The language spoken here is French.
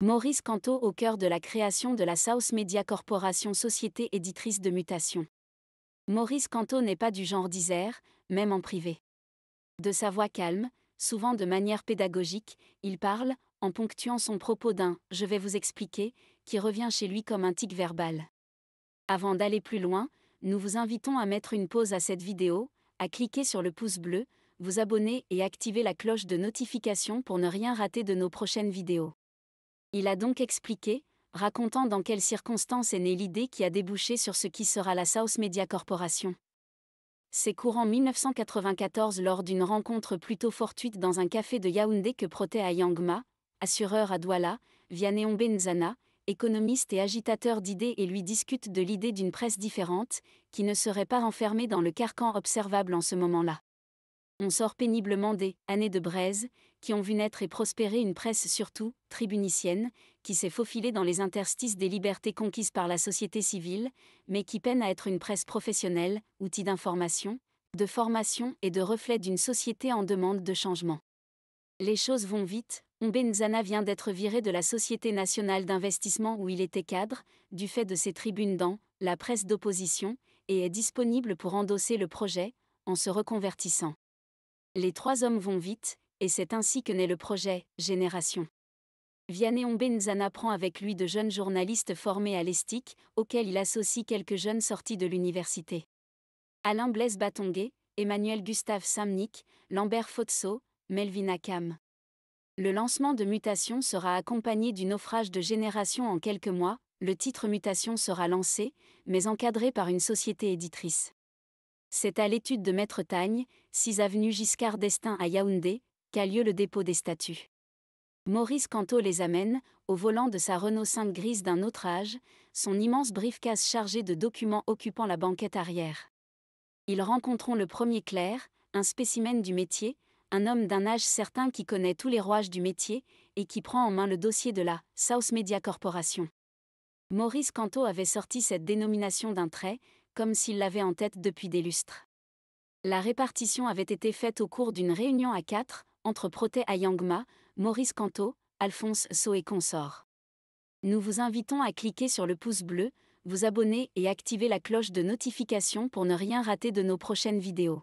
Maurice Canto au cœur de la création de la South Media Corporation, société éditrice de mutation. Maurice Canto n'est pas du genre disert, même en privé. De sa voix calme, souvent de manière pédagogique, il parle, en ponctuant son propos d'un « je vais vous expliquer » qui revient chez lui comme un tic verbal. Avant d'aller plus loin, nous vous invitons à mettre une pause à cette vidéo, à cliquer sur le pouce bleu, vous abonner et activer la cloche de notification pour ne rien rater de nos prochaines vidéos. Il a donc expliqué, racontant dans quelles circonstances est née l'idée qui a débouché sur ce qui sera la South Media Corporation. C'est courant 1994 lors d'une rencontre plutôt fortuite dans un café de Yaoundé que Protais Ayangma, assureur à Douala, Vianney Ombenzana, économiste et agitateur d'idées et lui discute de l'idée d'une presse différente, qui ne serait pas enfermée dans le carcan observable en ce moment-là. On sort péniblement des « années de braise » qui ont vu naître et prospérer une presse surtout tribunicienne, qui s'est faufilée dans les interstices des libertés conquises par la société civile, mais qui peine à être une presse professionnelle, outil d'information, de formation et de reflet d'une société en demande de changement. Les choses vont vite. Ombenzana vient d'être viré de la Société nationale d'investissement où il était cadre, du fait de ses tribunes dans la presse d'opposition, et est disponible pour endosser le projet, en se reconvertissant. Les trois hommes vont vite, et c'est ainsi que naît le projet « Génération ». Vianney Ombenzana prend avec lui de jeunes journalistes formés à l'ESTIC, auxquels il associe quelques jeunes sortis de l'université. Alain Blaise Batongué, Emmanuel Gustave Samnick, Lambert Fotso, Melvin Akam. Le lancement de Mutation sera accompagné du naufrage de Génération en quelques mois. Le titre Mutation sera lancé, mais encadré par une société éditrice. C'est à l'étude de Maître Tagne, 6 avenue Giscard d'Estaing à Yaoundé, qu'a lieu le dépôt des statuts. Maurice Canto les amène, au volant de sa Renault 5 grise d'un autre âge, son immense briefcase chargé de documents occupant la banquette arrière. Ils rencontreront le premier clerc, un spécimen du métier, un homme d'un âge certain qui connaît tous les rouages du métier, et qui prend en main le dossier de la South Media Corporation. Maurice Canto avait sorti cette dénomination d'un trait, comme s'il l'avait en tête depuis des lustres. La répartition avait été faite au cours d'une réunion à 4, entre Protais Ayangma, Maurice Canto, Alphonse So et consorts. Nous vous invitons à cliquer sur le pouce bleu, vous abonner et activer la cloche de notification pour ne rien rater de nos prochaines vidéos.